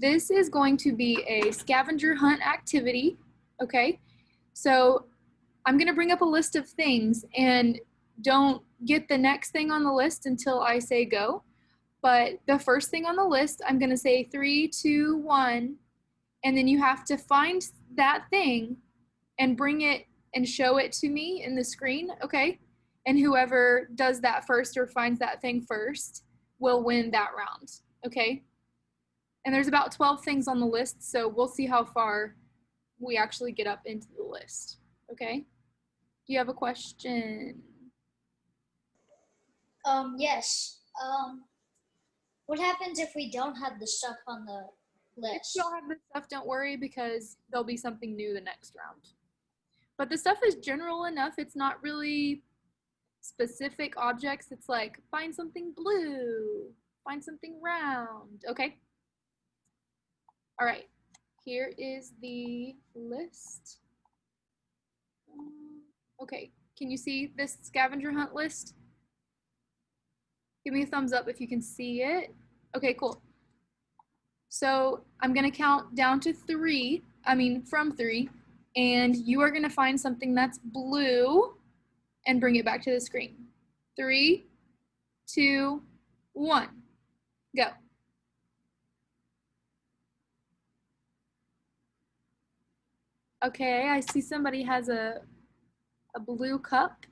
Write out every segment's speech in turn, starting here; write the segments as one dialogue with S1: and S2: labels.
S1: this is going to be a scavenger hunt activity, okay? So I'm gonna bring up a list of things and don't get the next thing on the list until I say go. But the first thing on the list, I'm gonna say 3, 2, 1, and then you have to find that thing and bring it and show it to me in the screen, okay? And whoever does that first or finds that thing first will win that round, okay? And there's about 12 things on the list, so we'll see how far we actually get up into the list, okay? Do you have a question?
S2: Yes. What happens if we don't have the stuff on the list?
S1: If you don't have this stuff, don't worry, because there'll be something new the next round. But the stuff is general enough. It's not really specific objects. It's like, find something blue, find something round, okay? All right, here is the list. Okay, can you see this scavenger hunt list? Give me a thumbs up if you can see it. Okay, cool. So I'm gonna count down to from 3, and you are gonna find something that's blue and bring it back to the screen. 3, 2, 1, go. Okay, I see somebody has a blue cup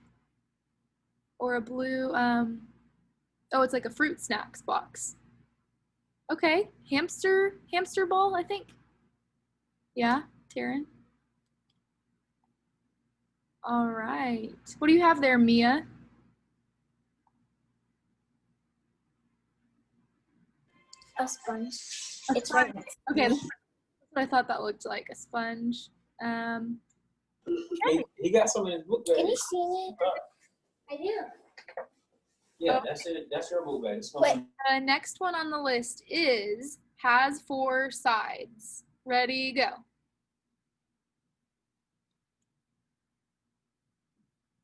S1: or a blue, oh, it's like a fruit snacks box. Okay, hamster ball, I think. Yeah, Taryn. All right, what do you have there, Mia?
S2: A sponge. It's right next to
S1: Okay,
S2: me.
S1: that's what I thought that looked like, a sponge.
S3: He got some in his book bag.
S2: Can you see it? I do.
S3: Yeah, that's it. That's your book bag.
S1: The next one on the list is has 4 sides. Ready, go.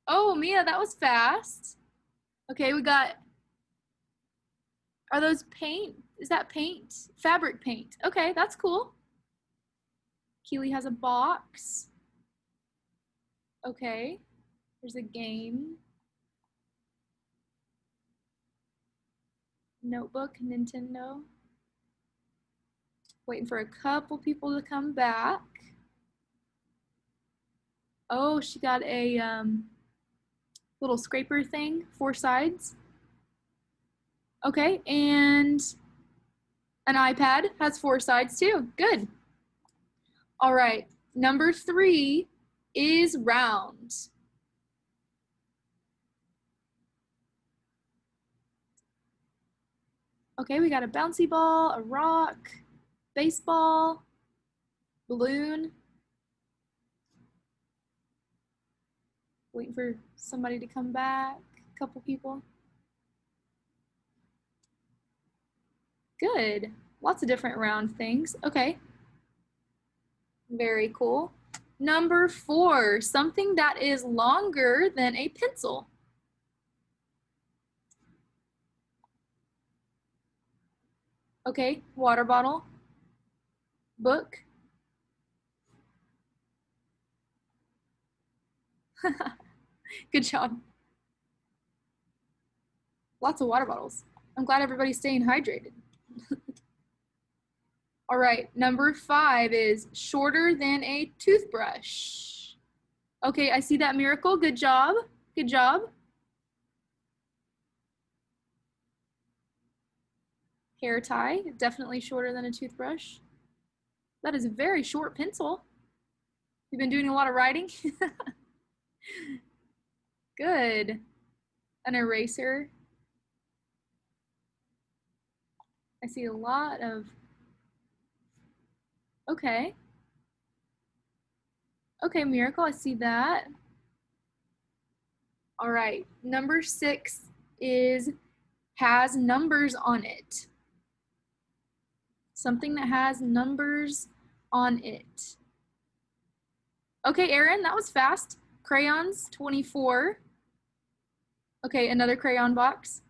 S1: Oh, Mia, that was fast. Okay, we got, are those paint? Is that paint? Fabric paint. Okay, that's cool. Keely has a box. Okay, there's a game. Notebook, Nintendo. Waiting for a couple people to come back. Oh, she got a little scraper thing, 4 sides. Okay, and an iPad has 4 sides too. Good. All right, number 3 is round. Okay, we got a bouncy ball, a rock, baseball, balloon. Waiting for somebody to come back, a couple people. Good, lots of different round things. Okay, very cool. Number 4, something that is longer than a pencil. Okay, water bottle, book. Good job. Lots of water bottles. I'm glad everybody's staying hydrated. All right, number 5 is shorter than a toothbrush. Okay, I see that, Miracle. Good job. Good job. Hair tie, definitely shorter than a toothbrush. That is a very short pencil. You've been doing a lot of writing? Good. An eraser. I see a lot of, okay. Okay, Miracle, I see that. All right, number 6 is has numbers on it. Something that has numbers on it. Okay, Erin, that was fast. Crayons, 24. Okay, another crayon box.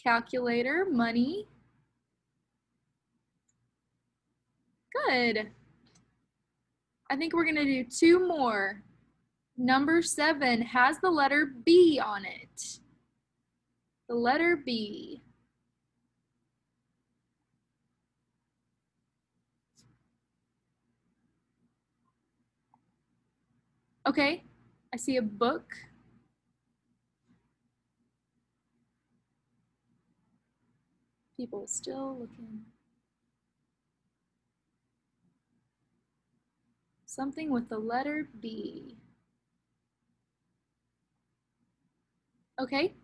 S1: Calculator, money. good. I think we're going to do 2 more. Number 7 has the letter B on it. The letter B. Okay, I see a book. People still looking. Something with the letter B. Okay,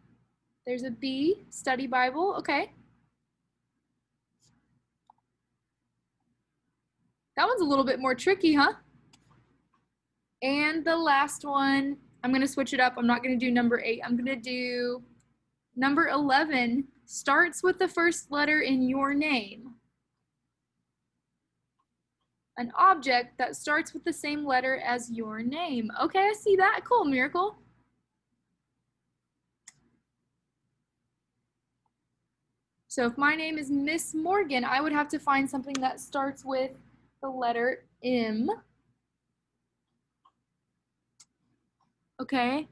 S1: there's a B, study Bible, okay. That one's a little bit more tricky, huh? And the last one, I'm gonna switch it up. I'm not gonna do number 8. I'm gonna do number 11, starts with the first letter in your name. An object that starts with the same letter as your name. Okay, I see that. Cool, Miracle. So if my name is Miss Morgan, I would have to find something that starts with the letter M. Okay.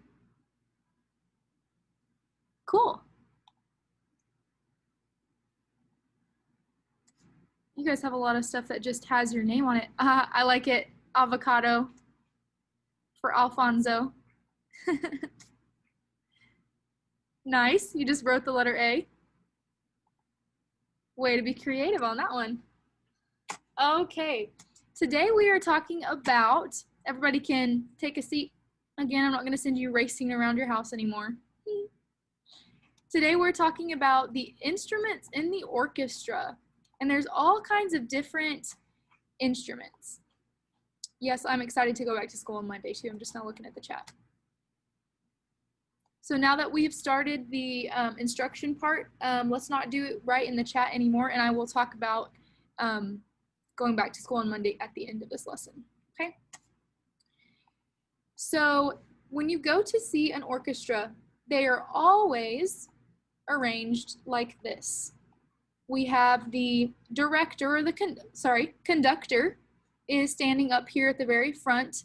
S1: Cool. You guys have a lot of stuff that just has your name on it. I like it. Avocado for Alfonso. Nice. You just wrote the letter A. Way to be creative on that one. Okay. Today we are talking about, everybody can take a seat. Again, I'm not going to send you racing around your house anymore. Today we're talking about the instruments in the orchestra. And there's all kinds of different instruments. Yes, I'm excited to go back to school on Monday too. I'm just not looking at the chat. So now that we've started the instruction part, let's not do it right in the chat anymore, and I will talk about going back to school on Monday at the end of this lesson, okay? So when you go to see an orchestra, they are always arranged like this. We have the director, or the conductor is standing up here at the very front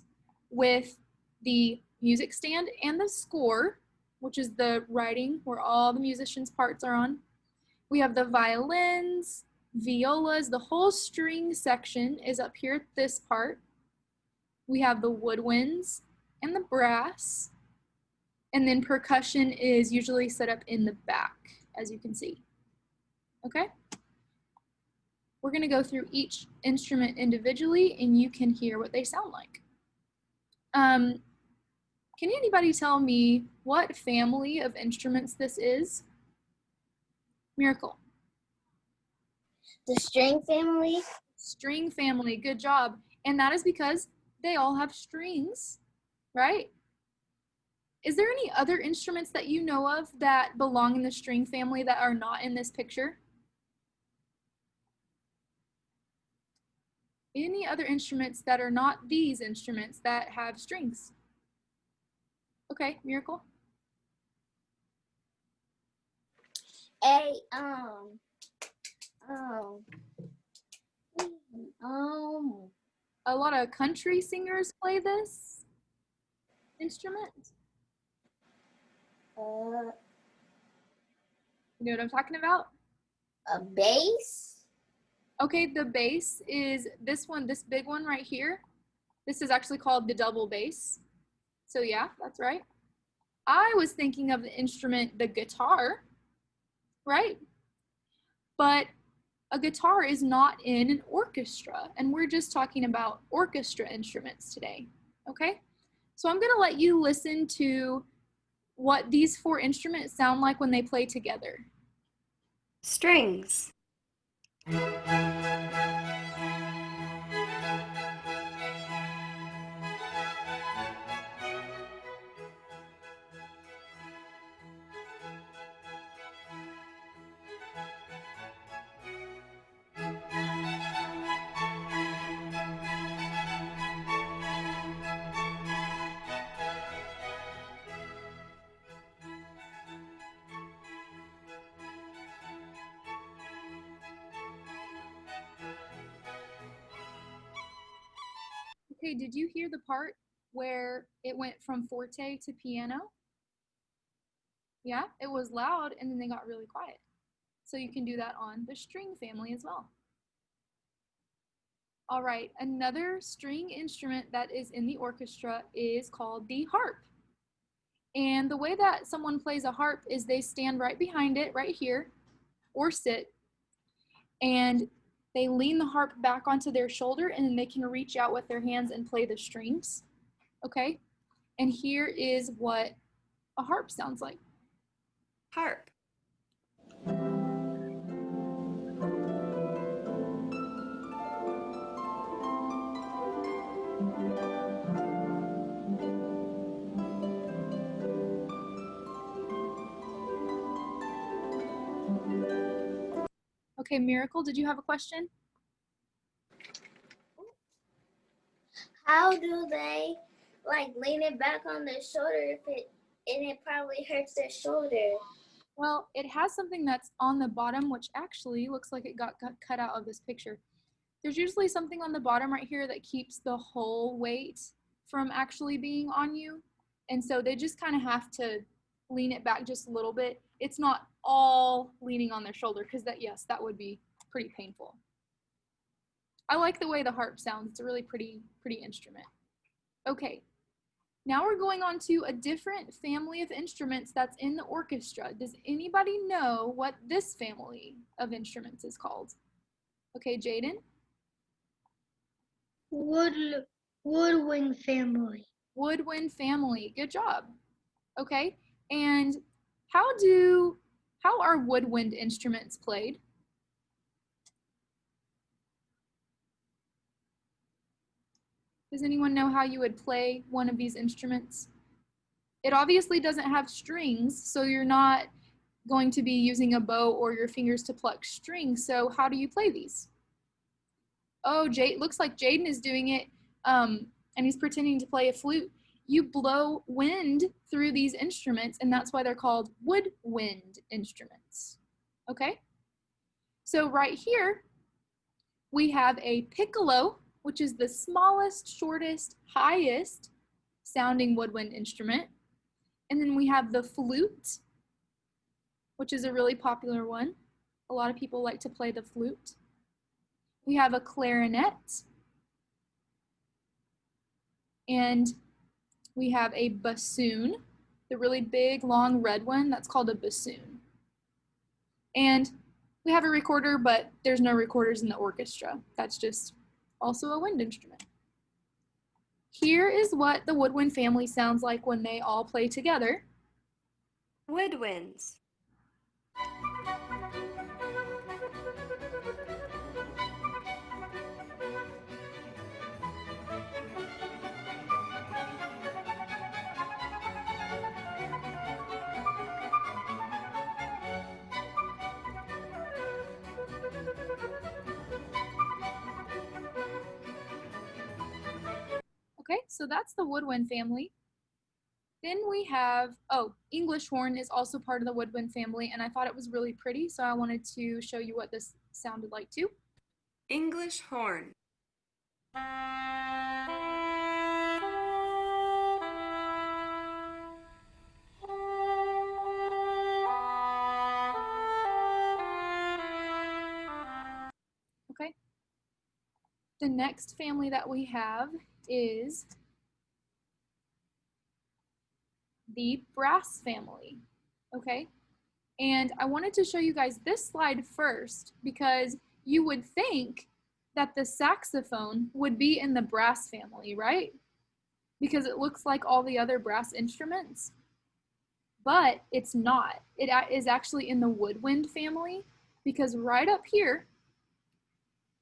S1: with the music stand and the score, which is the writing where all the musicians' parts are on. We have the violins, violas, the whole string section is up here at this part. We have the woodwinds and the brass, and then percussion is usually set up in the back, as you can see. Okay? We're going to go through each instrument individually, and you can hear what they sound like. Can anybody tell me what family of instruments this is? Miracle.
S4: The string family.
S1: String family, good job. And that is because they all have strings, right? Is there any other instruments that you know of that belong in the string family that are not in this picture? Any other instruments that are not these instruments that have strings? Okay, Miracle. A lot of country singers play this instrument. You know what I'm talking about?
S4: A bass.
S1: Okay, the bass is this one, this big one right here. This is actually called the double bass. So yeah, that's right. I was thinking of the instrument, the guitar, right? But a guitar is not in an orchestra, and we're just talking about orchestra instruments today, okay? So I'm gonna let you listen to what these 4 instruments sound like when they play together.
S5: Strings.
S1: Okay, did you hear the part where it went from forte to piano? Yeah, it was loud and then they got really quiet. So you can do that on the string family as well. All right, another string instrument that is in the orchestra is called the harp. And the way that someone plays a harp is they stand right behind it, right here, or sit, and they lean the harp back onto their shoulder, and then they can reach out with their hands and play the strings, okay? And here is what a harp sounds like.
S5: Harp.
S1: Okay, Miracle, did you have a question?
S4: How do they like lean it back on their shoulder and it probably hurts their shoulder?
S1: Well, it has something that's on the bottom, which actually looks like it got cut out of this picture. There's usually something on the bottom right here that keeps the whole weight from actually being on you. And so they just kind of have to lean it back just a little bit. It's not all leaning on their shoulder because yes, that would be pretty painful. I like the way the harp sounds. It's a really pretty instrument. Okay, now we're going on to a different family of instruments that's in the orchestra. Does anybody know what this family of instruments is called? Okay, Jaden?
S6: Woodwind family.
S1: Woodwind family. Good job. Okay, and how are woodwind instruments played? Does anyone know how you would play one of these instruments? It obviously doesn't have strings, so you're not going to be using a bow or your fingers to pluck strings. So how do you play these? Oh, looks like Jaden is doing it, and he's pretending to play a flute. You blow wind through these instruments, and that's why they're called woodwind instruments. Okay? So right here, we have a piccolo, which is the smallest, shortest, highest sounding woodwind instrument. And then we have the flute, which is a really popular one. A lot of people like to play the flute. We have a clarinet. And we have a bassoon, the really big, long red one, that's called a bassoon. And we have a recorder, but there's no recorders in the orchestra. That's just also a wind instrument. Here is what the woodwind family sounds like when they all play together.
S5: Woodwinds.
S1: Okay, so that's the woodwind family. Then we have, English horn is also part of the woodwind family, and I thought it was really pretty, so I wanted to show you what this sounded like too.
S5: English horn.
S1: Okay. The next family that we have is the brass family, okay? And I wanted to show you guys this slide first because you would think that the saxophone would be in the brass family, right? Because it looks like all the other brass instruments, but it's not. It is actually in the woodwind family because right up here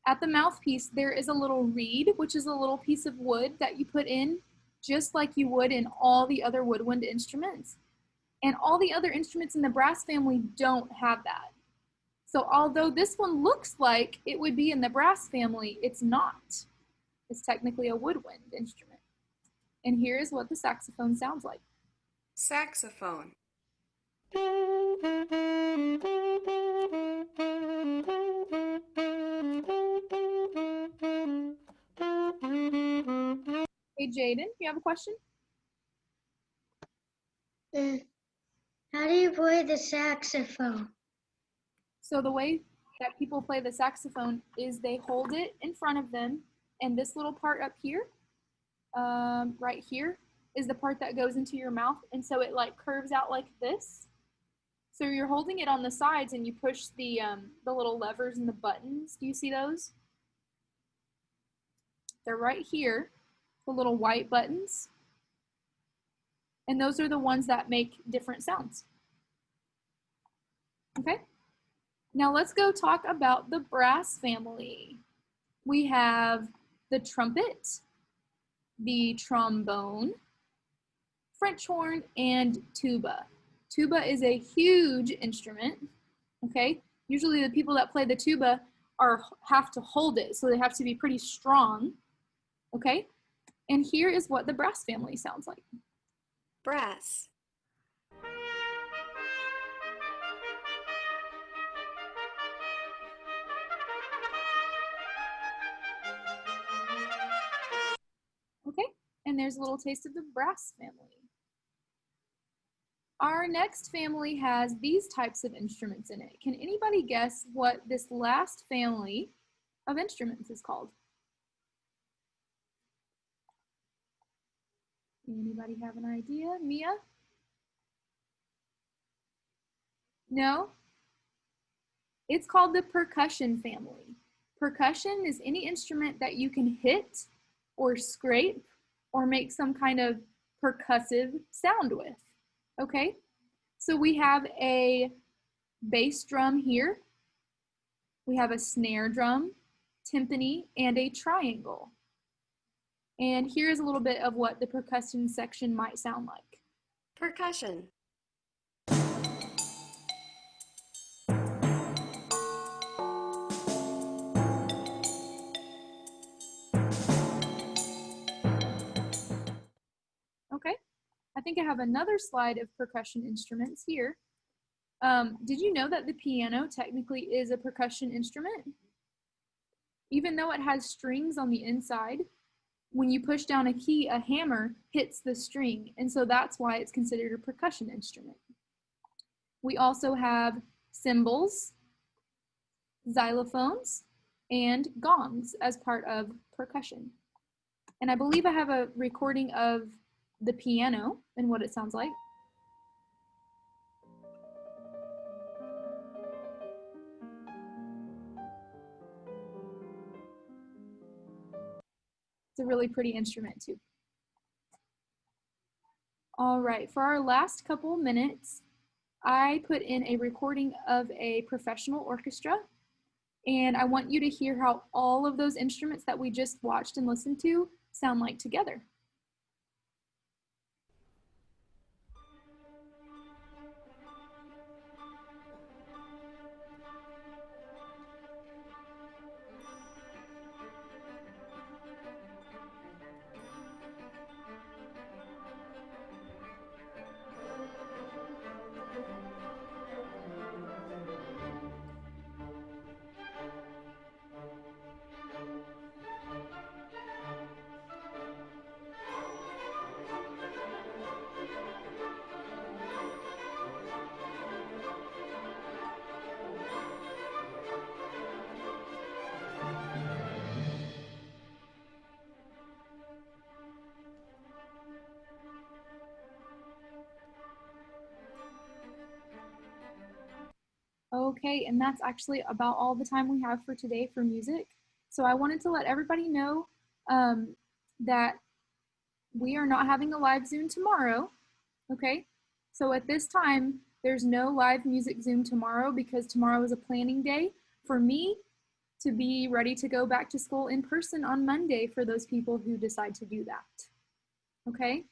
S1: at the mouthpiece, there is a little reed, which is a little piece of wood that you put in just like you would in all the other woodwind instruments. And all the other instruments in the brass family don't have that. So although this one looks like it would be in the brass family, it's not. It's technically a woodwind instrument. And here's what the saxophone sounds like.
S5: Saxophone.
S1: Jaden, you have a question?
S4: How do you play the saxophone?
S1: So the way that people play the saxophone is they hold it in front of them, and this little part up here, right here, is the part that goes into your mouth, and so it like curves out like this. So you're holding it on the sides, and you push the little levers and the buttons. Do you see those? They're right here, the little white buttons. And those are the ones that make different sounds. Okay? Now let's go talk about the brass family. We have the trumpet, the trombone, French horn, and tuba. Tuba is a huge instrument, okay? Usually the people that play the tuba have to hold it, so they have to be pretty strong, okay? And here is what the brass family sounds like.
S5: Brass.
S1: Okay, and there's a little taste of the brass family. Our next family has these types of instruments in it. Can anybody guess what this last family of instruments is called? Anybody have an idea? Mia? No? It's called the percussion family. Percussion is any instrument that you can hit or scrape or make some kind of percussive sound with. Okay? So we have a bass drum here. We have a snare drum, timpani, and a triangle. And here's a little bit of what the percussion section might sound like.
S5: Percussion.
S1: Okay, I think I have another slide of percussion instruments here. Did you know that the piano technically is a percussion instrument? Even though it has strings on the inside, when you push down a key, a hammer hits the string, and so that's why it's considered a percussion instrument. We also have cymbals, xylophones, and gongs as part of percussion. And I believe I have a recording of the piano and what it sounds like. It's a really pretty instrument too. All right, for our last couple minutes, I put in a recording of a professional orchestra, and I want you to hear how all of those instruments that we just watched and listened to sound like together. Okay, and that's actually about all the time we have for today for music. So I wanted to let everybody know that we are not having a live Zoom tomorrow, okay? So at this time, there's no live music Zoom tomorrow because tomorrow is a planning day for me to be ready to go back to school in person on Monday for those people who decide to do that, okay?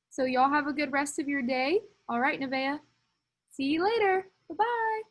S1: So y'all have a good rest of your day. All right, Nevaeh. See you later. Bye-bye.